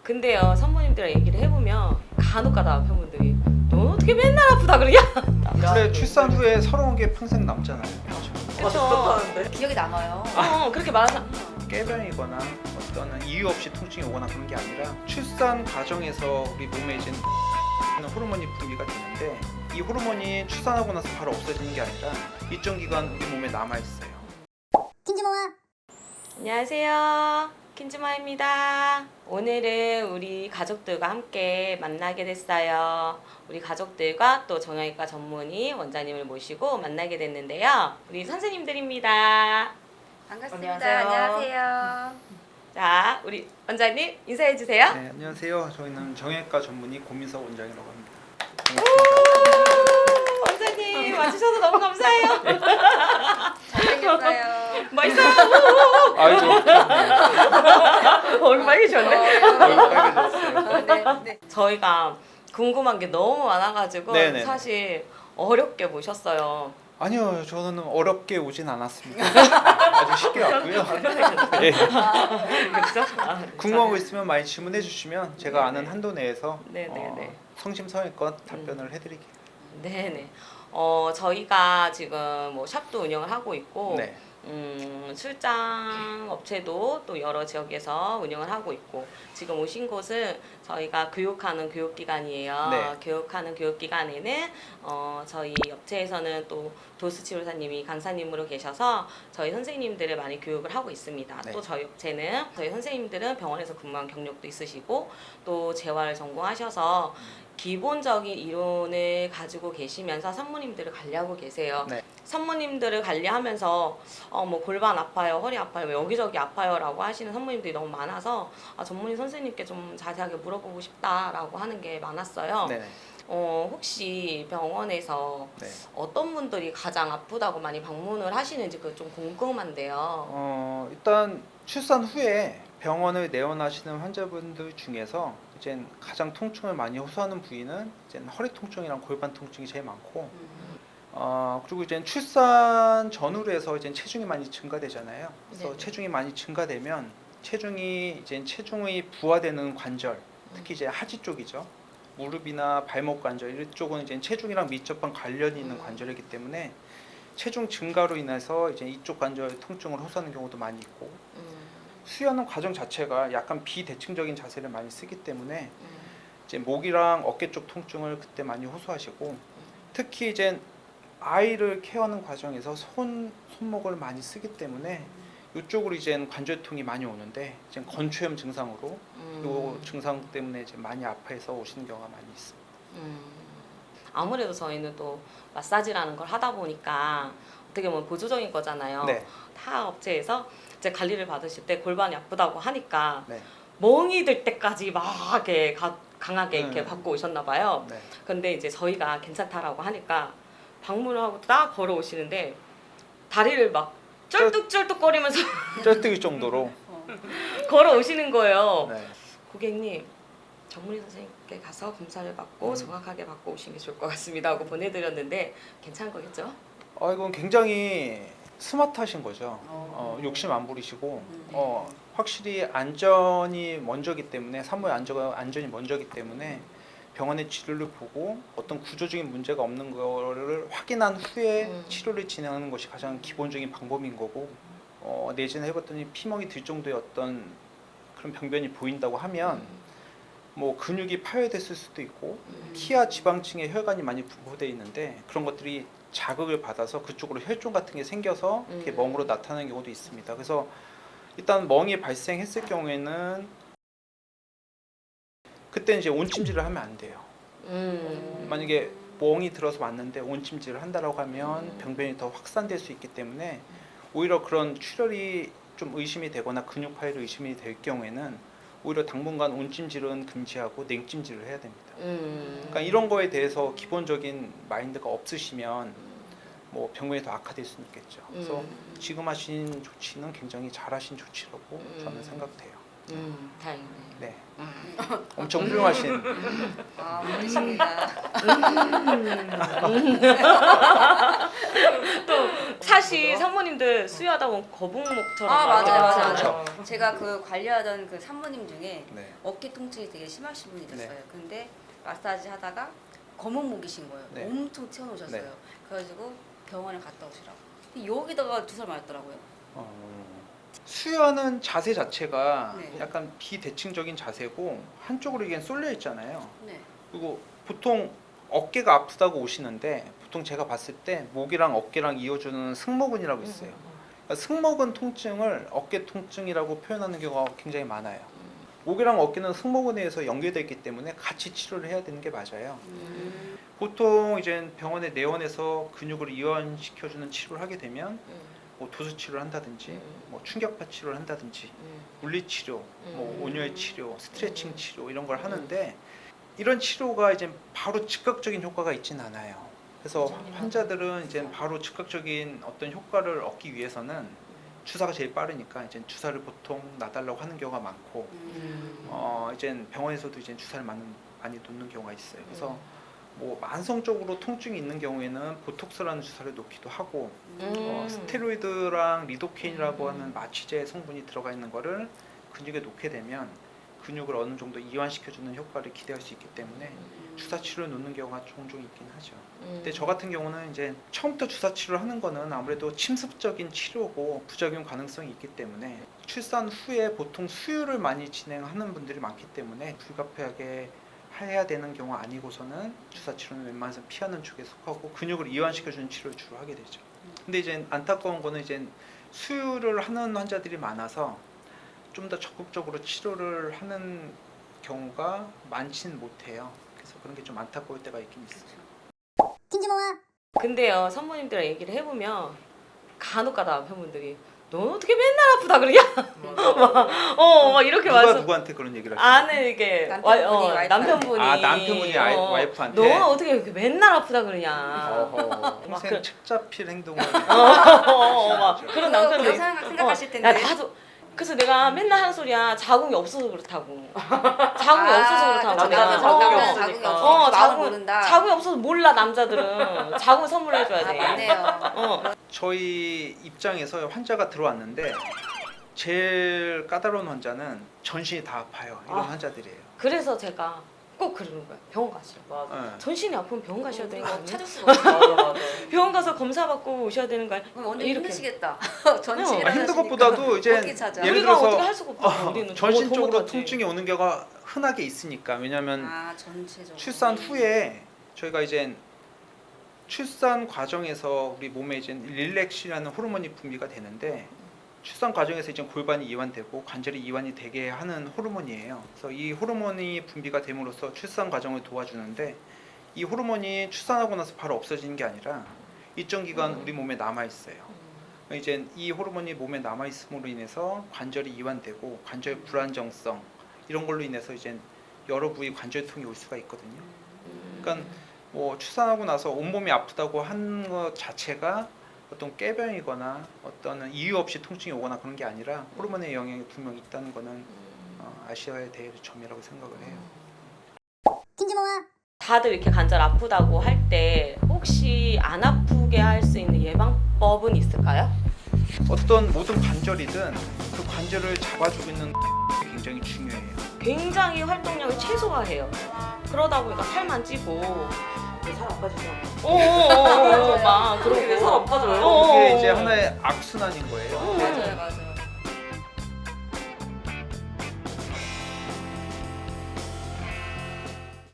근데요, 산모님들이랑 얘기를 해보면 간혹가다 팬분들이 너 어떻게 맨날 아프다 그러냐? 그래 출산 후에 서러운 게 평생 남잖아요. 그쵸. 기억이 남아요. 그렇게 말하자. 깨병이거나 어떤 이유 없이 통증이 오거나 그런 게 아니라 출산 과정에서 우리 몸에 이제 호르몬이 분비가 되는데 이 호르몬이 출산하고 나서 바로 없어지는 게 아니라 일정 기간 우리 몸에 남아 있어요. 안녕하세요, 킨즈마입니다. 오늘은 우리 가족들과 함께 만나게 됐어요. 우리 가족들과 또 정형외과 전문의 원장님을 모시고 만나게 됐는데요. 우리 선생님들입니다. 반갑습니다. 안녕하세요. 안녕하세요. 자, 우리 원장님 인사해 주세요. 네, 안녕하세요. 저희는 정형외과 전문의 고민석 원장이라고 합니다. 원장님 와주셔서 너무 감사해요. 잘생겼어요. 맛있어요. 아이고, 얼굴 빨개졌네. 얼굴 빨개졌어요. 네. 저희가 궁금한 게 너무 많아가지고 네네. 사실 어렵게 모셨어요. 아니요, 저는 어렵게 오진 않았습니다. 아주 쉽게 왔고요. 예. 그렇죠? 궁금한 거 있으면 많이 질문해 주시면 제가 네네. 아는 한도 내에서 네네네. 성심성의껏 답변을 해드릴게요. 네네. 저희가 지금 뭐 샵도 운영을 하고 있고, 네. 출장 업체도 또 여러 지역에서 운영을 하고 있고, 지금 오신 곳은 저희가 교육하는 교육기관이에요. 네. 교육하는 교육기관에는 저희 업체에서는 또 도수치료사님이 강사님으로 계셔서 저희 선생님들을 많이 교육을 하고 있습니다. 네. 또 저희 업체는 저희 선생님들은 병원에서 근무한 경력도 있으시고 또 재활 전공하셔서 기본적인 이론을 가지고 계시면서 산모님들을 관리하고 계세요. 네. 산모님들을 관리하면서 뭐 골반 아파요, 허리 아파요, 뭐 여기저기 아파요라고 하시는 산모님들이 너무 많아서 전문의 선생님께 좀 자세하게 물어보고 싶다라고 하는 게 많았어요. 네. 혹시 병원에서 네. 어떤 분들이 가장 아프다고 많이 방문을 하시는지 그거 좀 궁금한데요. 일단 출산 후에 병원을 내원하시는 환자분들 중에서 이제 가장 통증을 많이 호소하는 부위는 이제 허리 통증이랑 골반 통증이 제일 많고, 그리고 이제 출산 전후로 해서 이제 체중이 많이 증가되잖아요. 그래서 네네. 체중이 많이 증가되면 체중의 부하되는 관절, 특히 이제 하지 쪽이죠. 무릎이나 발목 관절 이쪽은 이제 체중이랑 밀접한 관련이 있는 관절이기 때문에 체중 증가로 인해서 이제 이쪽 관절 통증을 호소하는 경우도 많이 있고, 수유하는 과정 자체가 약간 비대칭적인 자세를 많이 쓰기 때문에 이제 목이랑 어깨 쪽 통증을 그때 많이 호소하시고, 특히 이제 아이를 케어하는 과정에서 손목을 많이 쓰기 때문에 이쪽으로 이제 관절통이 많이 오는데 이제 건초염 증상으로 이 증상 때문에 이제 많이 아파해서 오시는 경우가 많이 있습니다. 아무래도 저희는 또 마사지라는 걸 하다 보니까 어떻게 보면 보조적인 거잖아요. 네. 타 업체에서 이제 관리를 받으실 때 골반이 아프다고 하니까 네. 멍이 들 때까지 막 이렇게 강하게 이렇게 네. 받고 오셨나 봐요. 네. 근데 이제 저희가 괜찮다라고 하니까 방문을 하고 딱 걸어오시는데 다리를 막 쩔뚝쩔뚝거리면서 쩔뜨기 정도로. 걸어오시는 거예요. 네. 고객님, 전문의 선생님께 가서 검사를 받고 정확하게 받고 오시는 게 좋을 것 같습니다 하고 보내드렸는데 괜찮은 거겠죠? 이건 굉장히 스마트하신 거죠. 욕심 안 부리시고 확실히 안전이 먼저기 때문에 산모의 안전이 먼저기 때문에 병원의 치료를 보고 어떤 구조적인 문제가 없는 거를 확인한 후에 치료를 진행하는 것이 가장 기본적인 방법인 거고, 내진을 해봤더니 피멍이 들 정도의 어떤 그런 병변이 보인다고 하면 뭐 근육이 파열됐을 수도 있고 키와 지방층에 혈관이 많이 분포되어 있는데 그런 것들이 자극을 받아서 그쪽으로 혈종 같은 게 생겨서 이렇게 멍으로 나타나는 경우도 있습니다. 그래서 일단 멍이 발생했을 경우에는 그때 이제 온찜질을 하면 안 돼요. 만약에 멍이 들어서 왔는데 온찜질을 한다라고 하면 병변이 더 확산될 수 있기 때문에 오히려 그런 출혈이 좀 의심이 되거나 근육 파열이 의심이 될 경우에는 오히려 당분간 온찜질은 금지하고 냉찜질을 해야 됩니다. 그러니까 이런 거에 대해서 기본적인 마인드가 없으시면 뭐 병변이 더 악화될 수는 있겠죠. 그래서 지금 하신 조치는 굉장히 잘하신 조치라고 저는 생각돼요. 다행이네요. 네. 엄청 훌륭하신. 아, 멋있습니다. 사실 산모님들 수유하다 보면 거북목처럼 아, 많이 맞아요, 나잖아요. 맞아요. 제가 그 관리하던 그 산모님 중에 네. 어깨 통증이 되게 심하신 분이 있었어요. 네. 근데 마사지 하다가 검은 목이신 거예요. 네. 엄청 튀어놓으셨어요. 네. 그래가지고 병원에 갔다 오시라고. 근데 여기다가 주사를 맞았더라고요. 수유하는 자세 자체가 네. 약간 비대칭적인 자세고 한쪽으로 이게 쏠려 있잖아요. 네. 그리고 보통 어깨가 아프다고 오시는데 보통 제가 봤을 때 목이랑 어깨랑 이어주는 승모근이라고 있어요. 그러니까 승모근 통증을 어깨 통증이라고 표현하는 경우가 굉장히 많아요. 목이랑 어깨는 승모근에 의해서 연결되어 있기 때문에 같이 치료를 해야 되는 게 맞아요. 보통 이제 병원에 내원해서 근육을 이완시켜주는 치료를 하게 되면 뭐 도수 치료를 한다든지 뭐 충격파 치료를 한다든지 물리치료, 뭐 온열 치료, 스트레칭 치료 이런 걸 하는데 이런 치료가 이제 바로 즉각적인 효과가 있진 않아요. 그래서 환자들은 이제 바로 즉각적인 어떤 효과를 얻기 위해서는 주사가 제일 빠르니까 이제 주사를 보통 놔달라고 하는 경우가 많고 이제 병원에서도 이제 주사를 많이 놓는 경우가 있어요. 그래서 뭐 만성적으로 통증이 있는 경우에는 보톡스라는 주사를 놓기도 하고 스테로이드랑 리도케인이라고 하는 마취제 성분이 들어가 있는 거를 근육에 놓게 되면 근육을 어느 정도 이완시켜주는 효과를 기대할 수 있기 때문에 주사 치료를 놓는 경우가 종종 있긴 하죠. 근데 저 같은 경우는 이제 처음부터 주사 치료를 하는 거는 아무래도 침습적인 치료고 부작용 가능성이 있기 때문에 출산 후에 보통 수유를 많이 진행하는 분들이 많기 때문에 불가피하게 해야 되는 경우 아니고서는 주사 치료는 웬만해서 피하는 쪽에 속하고 근육을 이완시켜주는 치료를 주로 하게 되죠. 근데 이제 안타까운 거는 이제 수유를 하는 환자들이 많아서 좀 더 적극적으로 치료를 하는 경우가 많지는 못해요. 그래서 그런 게 좀 안타까울 때가 있긴 있어요. 근데요, 산모님들이랑 얘기를 해보면 간혹가다 남편분들이 너 어떻게 맨날 아프다 그러냐? 막 이렇게 누가 와서 누구한테 그런 얘기를 하시나요? 아는 이게 남편분이 남편분이 와이프한테 너 어떻게 이렇게 맨날 아프다 그러냐? 평생 그- 책잡힐 행동을 막 그런 그거 남편들 생각하실 텐데. 야, 나도 그래서 내가 맨날 하는 소리야. 자궁이 없어서 그렇다고. 자궁이 없어서 그렇다고. 그쵸, 내가. 자궁이 어, 없으니까. 어, 마음을 모른다. 자궁이 없어서 몰라 남자들은. 자궁 선물해줘야 돼. 맞네요. 저희 입장에서 환자가 들어왔는데 제일 까다로운 환자는 전신이 다 아파요. 이런 환자들이에요. 그래서 제가 꼭 그러는 거야. 병원 가시라. 네. 전신이 아프면 병원 가셔야 되는 거 이거 아니야? 찾을 수가 없어. 병원 가서 검사 받고 오셔야 되는 거 아니야? 완전 이렇게. 힘드시겠다. 어, 전신이라 힘든 것보다도 이제 어떻게 찾아? 예를 우리가 들어서 어떻게 할 수가 없어. 우리는 전신적으로 더 못하지. 통증이 오는 경우가 흔하게 있으니까. 왜냐하면 전체적으로. 출산 후에 저희가 이제 출산 과정에서 우리 몸에 이제 릴렉시라는 호르몬이 분비가 되는데 출산 과정에서 이제 골반이 이완되고 관절이 이완이 되게 하는 호르몬이에요. 그래서 이 호르몬이 분비가 됨으로써 출산 과정을 도와주는데 이 호르몬이 출산하고 나서 바로 없어지는 게 아니라 일정 기간 우리 몸에 남아 있어요. 이제 이 호르몬이 몸에 남아 있음으로 인해서 관절이 이완되고 관절 불안정성 이런 걸로 인해서 이제 여러 부위 관절통이 올 수가 있거든요. 그러니까 뭐 출산하고 나서 온몸이 아프다고 하는 것 자체가 어떤 꾀병이거나 어떤 이유 없이 통증이 오거나 그런 게 아니라 호르몬의 영향이 분명히 있다는 거는 아셔야 될 점이라고 생각을 해요. 다들 이렇게 관절 아프다고 할 때 혹시 안 아프게 할 수 있는 예방법은 있을까요? 어떤 모든 관절이든 그 관절을 잡아주고 있는 게 굉장히 중요해요. 굉장히 활동량을 최소화해요. 그러다 보니까 살만 찌고 살 아파지죠. 막 그러고 살 아파져요? 어, 그게 이제 하나의 악순환인 거예요. 맞아요, 맞아요.